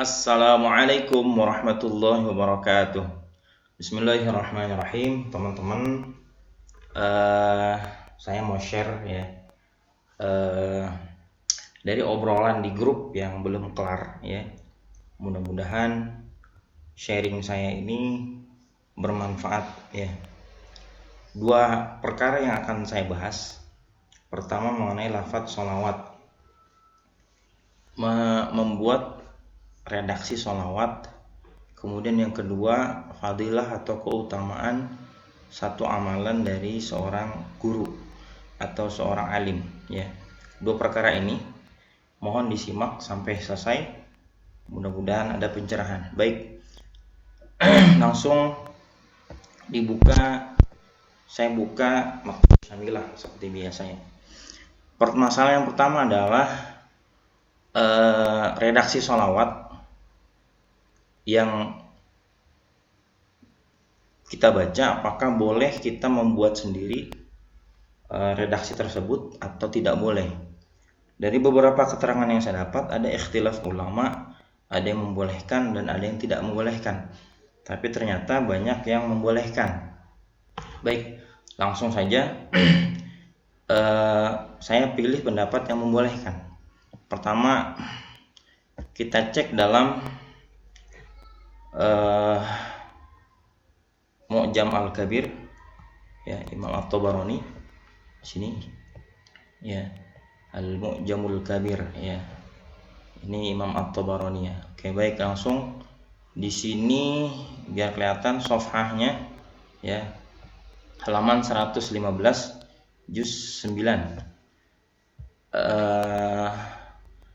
Assalamualaikum warahmatullahi wabarakatuh. Bismillahirrahmanirrahim, teman-teman. Saya mau share ya dari obrolan di grup yang belum kelar ya. Mudah-mudahan sharing saya ini bermanfaat ya. Dua perkara yang akan saya bahas. Pertama mengenai lafadz sholawat, membuat redaksi sholawat. Kemudian yang kedua, fadilah atau keutamaan satu amalan dari seorang guru atau seorang alim ya. Dua perkara ini mohon disimak sampai selesai, mudah-mudahan ada pencerahan. Baik, langsung dibuka. Saya buka maktub Syamilah seperti biasanya. Permasalahan yang pertama adalah redaksi sholawat yang kita baca, apakah boleh kita membuat sendiri redaksi tersebut atau tidak boleh. Dari beberapa keterangan yang saya dapat, ada ikhtilaf ulama, ada yang membolehkan dan ada yang tidak membolehkan. Tapi ternyata banyak yang membolehkan. Baik, langsung saja saya pilih pendapat yang membolehkan. Pertama, kita cek dalam Mu'jam Al-Kabir ya, Imam At-Tabarani sini ya, Al-Mu'jamul Kabir ya. Ini Imam At-Tabarani ya. Oke, baik, langsung di sini biar kelihatan safhahnya ya. Halaman 115 juz 9.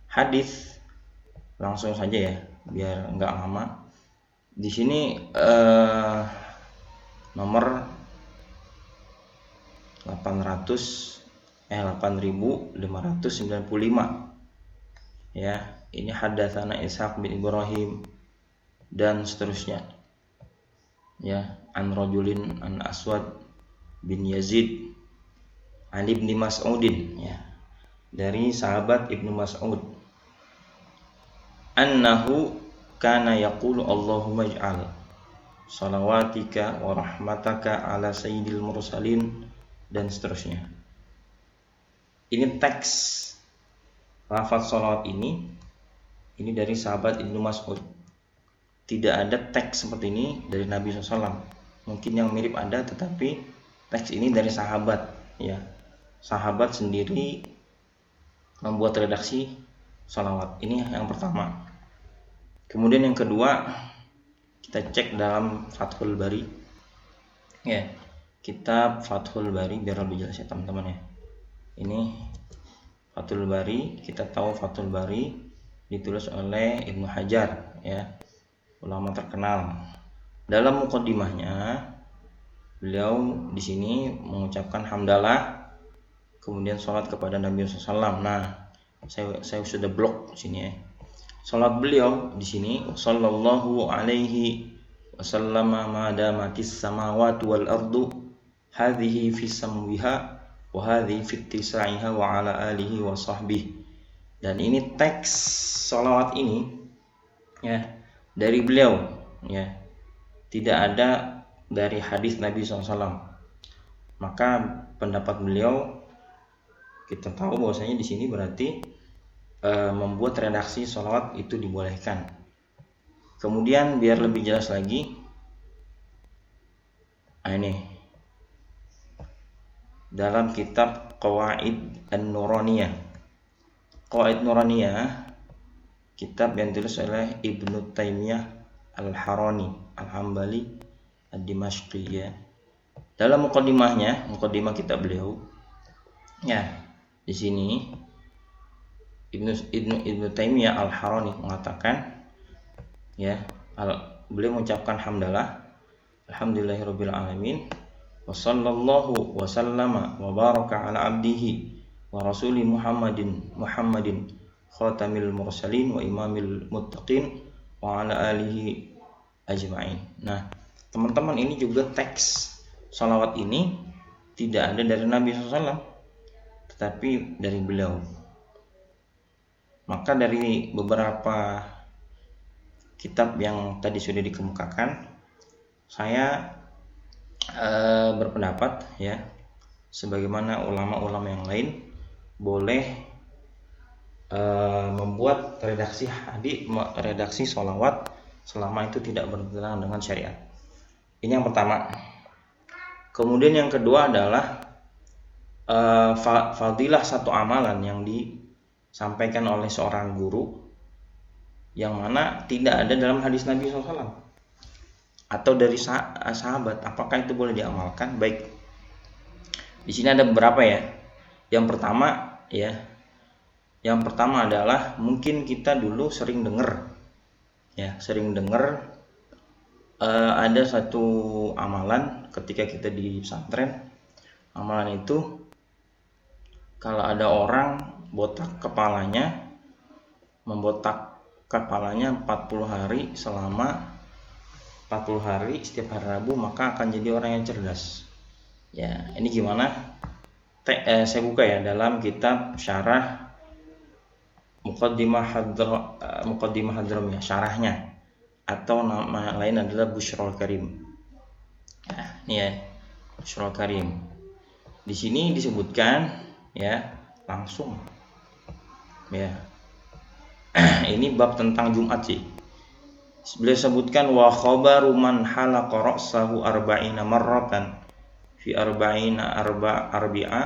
Hadis langsung saja ya biar enggak lama. Di sini nomor 8595 ya. Ini hadatsana Ishaq bin Ibrahim dan seterusnya ya, an rajulin an Aswad bin Yazid an Ibnu Mas'udin ya, dari sahabat Ibnu Mas'ud, annahu kana yaqulu Allahumma ij'al salawatika wa rahmataka ala sayyidil mursalin dan seterusnya. Ini teks lafaz salawat ini dari sahabat Ibnu Mas'ud. Tidak ada teks seperti ini dari Nabi SAW. Mungkin yang mirip ada, tetapi teks ini dari sahabat ya. Sahabat sendiri membuat redaksi salawat. Ini yang pertama. Kemudian yang kedua, kita cek dalam Fathul Bari ya, kitab Fathul Bari biar lebih jelas ya teman-teman ya. Ini Fathul Bari, kita tahu Fathul Bari ditulis oleh Ibnu Hajar ya, ulama terkenal. Dalam muqaddimahnya beliau di sini mengucapkan hamdalah, kemudian sholat kepada Nabi SAW. Nah, saya sudah blok sini ya. Salat beliau di sini sallallahu alaihi wasallam ma damatis samawati wal ardu hadhihi fi samwiha wa hadhihi fi ittisaiha wa ala alihi wa sahbihi. Dan ini teks salawat ini ya dari beliau ya, tidak ada dari hadis Nabi SAW. Maka pendapat beliau kita tahu bahwasanya di sini berarti membuat redaksi sholawat itu dibolehkan. Kemudian biar lebih jelas lagi, ini dalam kitab Qawaid An-Nuraniyah. Qawaid Nuraniyah, kitab yang ditulis oleh Ibnu Taimiyah Al-Harani Al-Hambali Ad-Dimashqi ya. Dalam muqaddimah kitab beliau ya, di sini Ibnu Taimiyah Al-Harani mengatakan ya, beliau mengucapkan hamdalah, alhamdulillahirabbil alamin, wa sallallahu wa sallama wa baraka ala abdihi wa rasuli Muhammadin khatamil mursalin wa imamil muttaqin wa ala alihi ajma'in. Nah, teman-teman, ini juga teks salawat ini tidak ada dari Nabi SAW, tetapi dari beliau. Maka dari beberapa kitab yang tadi sudah dikemukakan, saya berpendapat ya, sebagaimana ulama-ulama yang lain, boleh membuat redaksi sholawat selama itu tidak bertentangan dengan syariat. Ini yang pertama. Kemudian yang kedua adalah fadilah satu amalan yang disampaikan oleh seorang guru yang mana tidak ada dalam hadis Nabi SAW atau dari sahabat. Apakah itu boleh diamalkan? Baik, di sini ada beberapa ya. Yang pertama adalah mungkin kita dulu sering dengar ada satu amalan ketika kita di pesantren. Amalan itu kalau ada orang membotak kepalanya 40 hari selama 40 hari setiap hari Rabu, maka akan jadi orang yang cerdas. Ya, ini gimana? Saya buka ya dalam kitab syarah Muqaddimah Hadramiyah, syarahnya, atau nama lain adalah Bushrul Karim. Nah, ini ya, Bushrul Karim. Di sini disebutkan ya, langsung ya. Ini bab tentang Jumat sih. Beliau sebutkan wa khabaru man halaqa ra'sahu 40 marratan fi 40 arba'a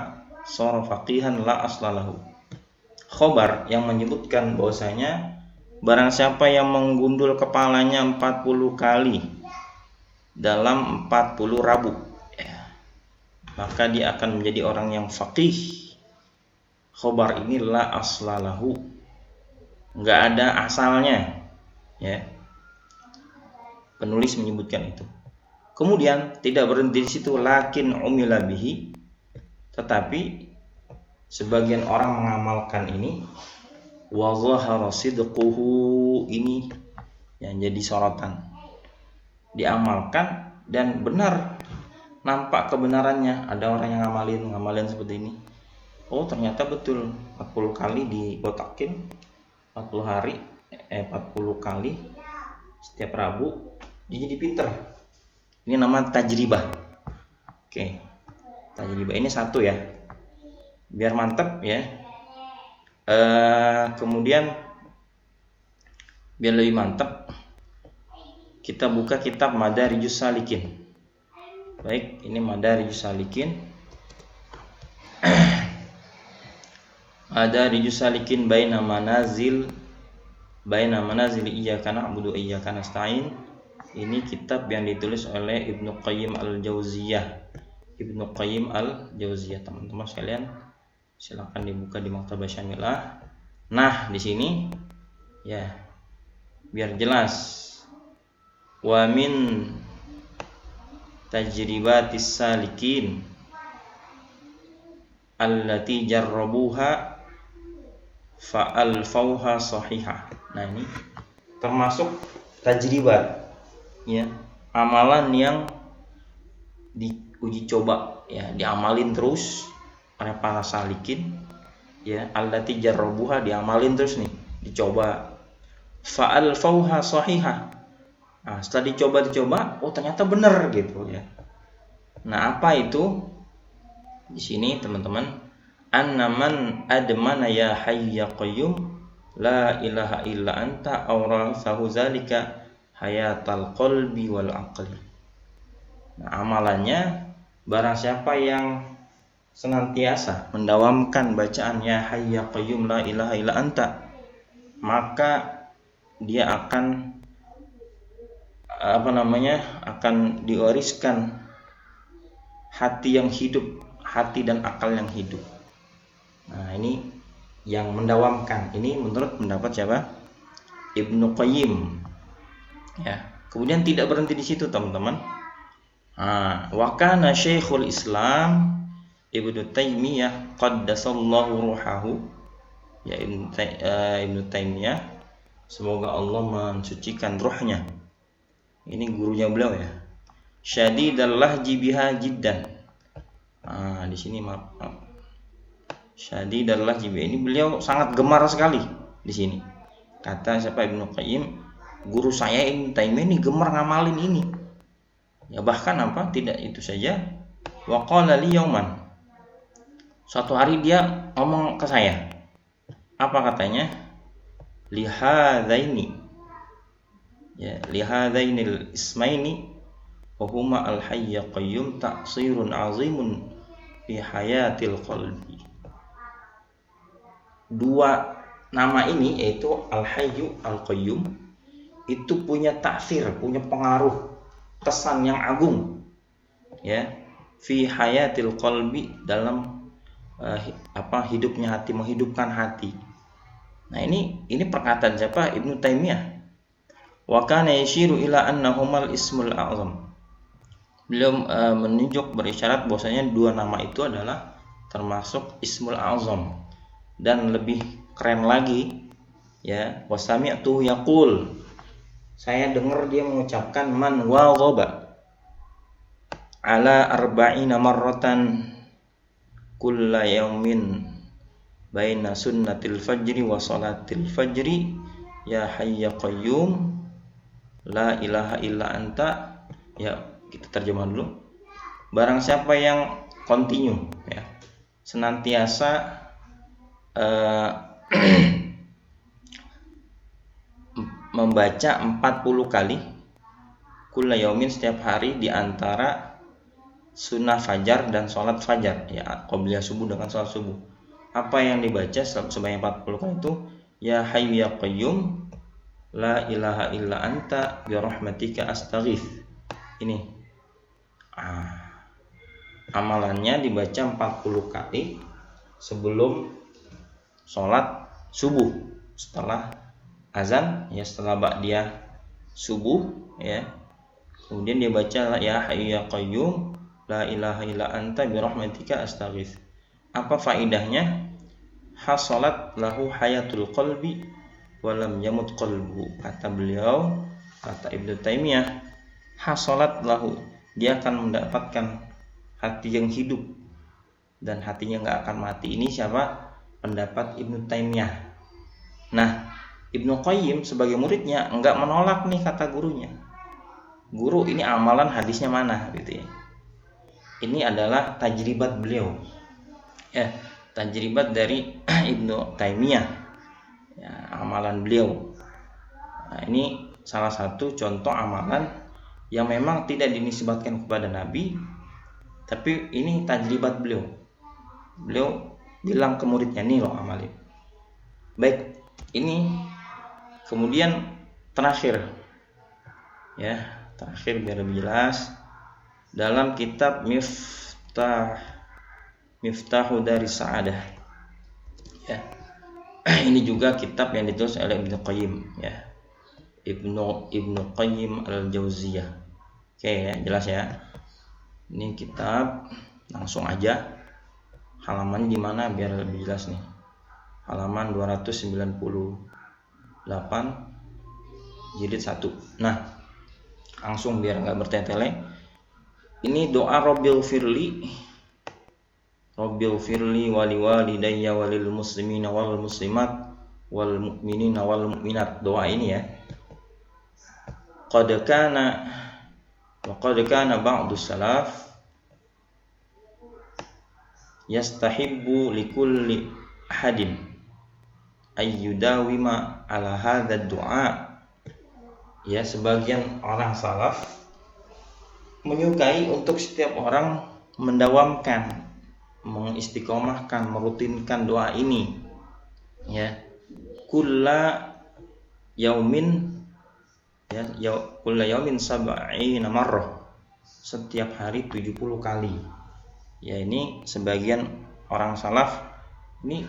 sara faqihan la aslalahu. Khobar yang menyebutkan bahwasanya barang siapa yang menggundul kepalanya 40 kali dalam 40 Rabu ya, maka dia akan menjadi orang yang faqih. Khobar ini la aslalahu, enggak ada asalnya ya. Penulis menyebutkan itu. Kemudian tidak berhenti di situ, lakin umila bihi, tetapi sebagian orang mengamalkan ini, wa zahara sidquhu, ini yang jadi sorotan. Diamalkan dan benar, nampak kebenarannya. Ada orang yang ngamalin seperti ini. Oh, ternyata betul 40 kali dibotakin 40 hari 40 kali setiap Rabu, dia jadi pinter. Ini nama tajribah. Oke. Tajribah ini satu ya, biar mantep ya. Kemudian biar lebih mantep, kita buka kitab Madarijus Salikin. Baik, ini Madarijus Salikin. Madarijus Salikin baina manazil iyyaka na'budu wa iyyaka nasta'in. Ini kitab yang ditulis oleh Ibnu Qayyim al-Jauziyah. Teman-teman sekalian, silakan dibuka di Maktabah Syamilah. Nah, di sini ya, biar jelas. Wa min tajribatis salikin allati jarrabuha fa'alfauha sahihah. Nah, ini termasuk tajribat ya, amalan yang diuji coba ya, diamalin terus oleh para salikin ya. Allati jarrabuha, diamalin terus nih, dicoba. Fa'alfauha sahihah. Nah, setelah dicoba, oh ternyata benar gitu ya. Nah, apa itu? Di sini teman-teman, annaman admana ya hayy ya qayyum la ilaha illa anta awrathahu zalika hayatal qalbi wal aqli. Nah, amalannya, barang siapa yang senantiasa mendawamkan bacaan ya hayy ya qayyum la ilaha illa anta, maka dia akan akan diwariskan hati yang hidup, hati dan akal yang hidup. Nah, ini yang mendawamkan. Ini menurut pendapat siapa? Ibnu Qayyim. Ya. Kemudian tidak berhenti di situ, teman-teman. Wa kana Syekhul Islam Ibnu Taimiyah qaddasallahu ruhahu. Ya, Ibnu Taimiyah, semoga Allah mensucikan ruhnya. Ini gurunya beliau ya. Syadidal lahji biha jiddan. Di sini maaf. Syadidal lahji biha, ini beliau sangat gemar sekali di sini. Kata siapa? Ibnu Qayyim, guru saya Ibnu Taimiyah ini gemar ngamalin ini. Ya bahkan apa? Tidak itu saja. Wa qala li yauman. Suatu hari dia ngomong ke saya. Apa katanya? Lihadzaini. Ya, lihadzainil ismaini wa huma al-hayy qayyum ta'sirun 'azimun fi hayatil qalbi. Dua nama ini yaitu Al-Hayyu Al-Qayyum itu punya taksir, punya pengaruh, kesan yang agung ya fi hayatil qalbi dalam hidupnya hati, menghidupkan hati. Nah, ini perkataan siapa? Ibnu Taimiyah. Wa kana yashiru ila annahumal ismul a'zam. Beliau menunjuk berisyarat bahwasanya dua nama itu adalah termasuk ismul a'zam. Dan lebih keren lagi ya, wasami'tu yaqul, saya dengar dia mengucapkan man wadhaba ala arba'ina marratan kulla yaumin baina sunnatil fajri wa salatil fajri ya hayya qayyum la ilaha illa anta. Ya, kita terjemah dulu. Barang siapa yang continue ya, senantiasa membaca 40 kali kulla yaumin setiap hari di antara sunnah fajar dan sholat fajar ya, qobliyah subuh dengan sholat subuh. Apa yang dibaca sebanyak 40 kali itu ya hayyu ya qayyum la ilaha illa anta bi rahmatika astaghith. Ini amalannya dibaca 40 kali sebelum sholat subuh, setelah azan ya, setelah ba'diyah subuh ya, kemudian dia baca ya hayyu ya qayyum la ilaha illa anta bi rahmatika astaghith. Apa faidahnya? Hasalat lahu hayatul qalbi wa lam yamut qalbu. Kata beliau, kata Ibnu Taimiyah, hasalat lahu, dia akan mendapatkan hati yang hidup dan hatinya nggak akan mati. Ini siapa? Pendapat Ibnu Taimiyah. Nah, Ibnu Qayyim sebagai muridnya enggak menolak nih kata gurunya. Guru, ini amalan hadisnya mana gitu ya. Ini adalah tajribat beliau. Ya, tajribat dari Ibnu Taimiyah. Ya, amalan beliau. Nah, ini salah satu contoh amalan yang memang tidak dinisbatkan kepada Nabi, tapi ini tajribat beliau. Beliau bilang ke muridnya, nih loh amalin. Baik, ini kemudian terakhir ya, terakhir biar lebih jelas, dalam kitab Miftahu dari Sa'adah ya. Ini juga kitab yang ditulis oleh Ibnu Qayyim ya, Ibnu Qayyim al-Jauziyah. Oke ya, jelas ya. Ini kitab, langsung aja halaman di mana biar lebih jelas nih. Halaman 298 jilid 1. Nah, langsung biar enggak bertele-tele. Ini doa Rabbil firli wali walidayya walil muslimina wal muslimat wal mu'minina wal mu'minat. Doa ini ya. Qad kana ba'du salaf yastahibbu likulli ahadin ayyudawima ala hadha du'a. Ya, sebagian orang salaf menyukai untuk setiap orang mendawamkan, mengistiqomahkan, merutinkan doa ini ya, kulla yaumin ya, kulla yaumin sab'ina marrah, setiap hari 70 kali. Ya, ini sebagian orang salaf ini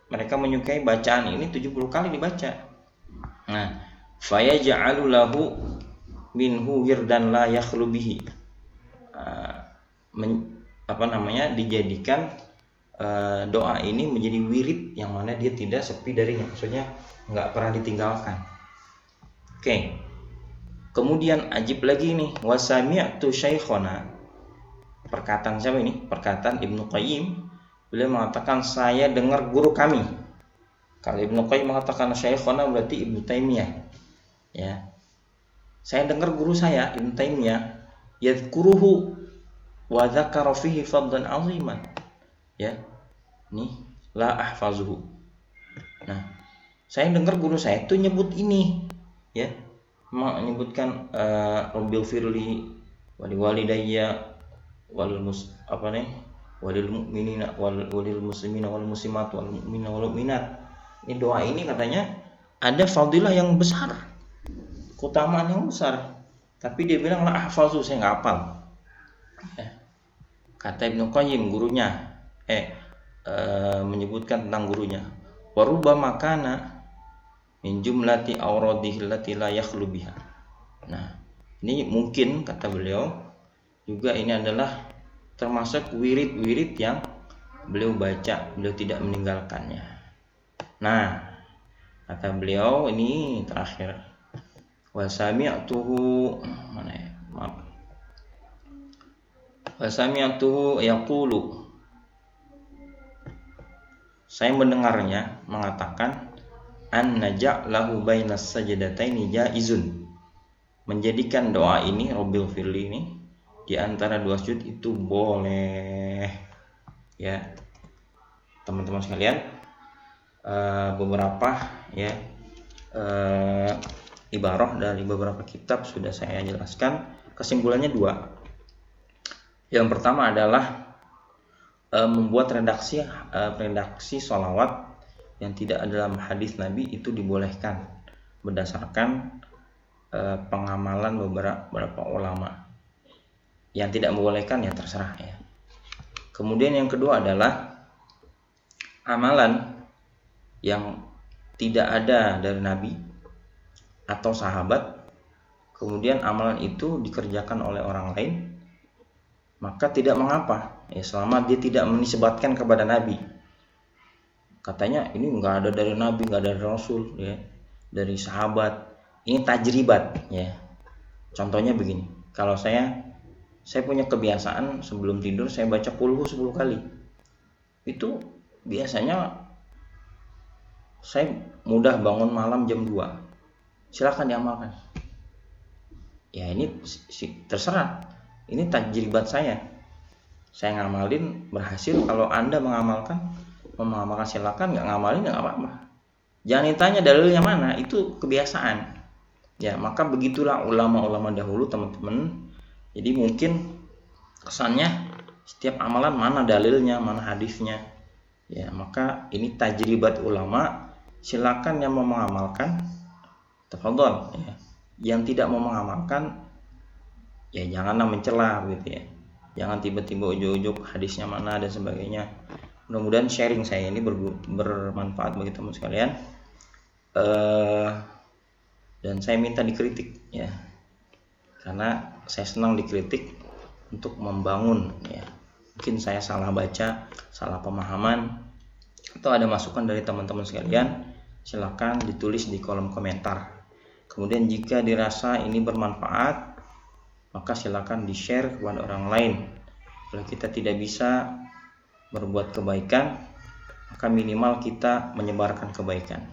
mereka menyukai bacaan ini 70 kali dibaca. Nah, fayaj'alu lahu minhu wirdan la yakhlu bihi. Dijadikan doa ini menjadi wirid yang mana dia tidak sepi darinya, maksudnya nggak pernah ditinggalkan. Oke. Kemudian ajib lagi nih, wasami'tu syaikhona. Perkataan siapa ini? Perkataan Ibnu Qayyim. Beliau mengatakan, saya dengar guru kami. Kalau Ibnu Qayyim mengatakan syaikhona berarti Ibnu Taimiyah. Ya. Saya dengar guru saya Ibnu Taimiyah yadhkuruhu wa dzakara fihi fadlan 'aziman. Ya. Nih, la ahfazuhu. Nah, saya dengar guru saya itu nyebut ini, ya. Menyebutkan Rabbil firli wali walidayya walil mu'minina walil muslimina wal muslimat wal mu'minina wal mu'minat. Ini doa ini katanya ada fadilah yang besar, keutamaan yang besar. Tapi dia bilang la ahfazu, saya nggak hafal. Kata Ibnu Qayyim gurunya menyebutkan tentang gurunya, wa rubbama kana min jumlati awradihi allati la yakhlu biha. Nah, ini mungkin kata beliau juga ini adalah termasuk wirid-wirid yang beliau baca, beliau tidak meninggalkannya. Nah, kata beliau ini terakhir, wa sami'tuhu yaqulu, saya mendengarnya mengatakan, an naja'lahu bainas sajdataini jaizun, menjadikan doa ini Rabbil firli ini di antara dua sujud itu boleh. Ya, teman-teman sekalian, beberapa ya ibarah dari beberapa kitab sudah saya jelaskan. Kesimpulannya dua. Yang pertama adalah membuat redaksi sholawat yang tidak dalam hadis Nabi itu dibolehkan berdasarkan pengamalan beberapa ulama. Yang tidak membolehkan ya terserah ya. Kemudian yang kedua adalah amalan yang tidak ada dari Nabi atau sahabat, kemudian amalan itu dikerjakan oleh orang lain, maka tidak mengapa ya, selama dia tidak menisbatkan kepada Nabi. Katanya ini nggak ada dari Nabi, nggak ada dari Rasul ya, dari sahabat. Ini tajribat ya. Contohnya begini, kalau saya punya kebiasaan sebelum tidur saya baca qul hu 10 kali. Itu biasanya saya mudah bangun malam jam 2. Silakan diamalkan. Ya ini terserah. Ini tajribat saya. Saya ngamalin berhasil. Kalau Anda mengamalkan silakan, nggak ngamalin nggak apa-apa. Jangan ditanya dalilnya mana, itu kebiasaan. Ya, maka begitulah ulama-ulama dahulu, teman-teman. Jadi mungkin kesannya setiap amalan mana dalilnya, mana hadisnya. Ya, maka ini tajribat ulama. Silakan yang mau mengamalkan, tafadhol ya. Yang tidak mau mengamalkan, ya janganlah mencela gitu ya. Jangan tiba-tiba ujuk-ujuk hadisnya mana dan sebagainya. Mudah-mudahan sharing saya ini bermanfaat bagi teman sekalian. Dan saya minta dikritik ya, karena saya senang dikritik untuk membangun ya. Mungkin saya salah baca, salah pemahaman, atau ada masukan dari teman-teman sekalian, silakan ditulis di kolom komentar. Kemudian jika dirasa ini bermanfaat, maka silakan di-share kepada orang lain. Kalau kita tidak bisa berbuat kebaikan, maka minimal kita menyebarkan kebaikan.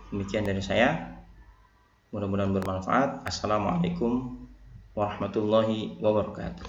Demikian dari saya. Mudah-mudahan bermanfaat. Assalamualaikum warahmatullahi wabarakatuh.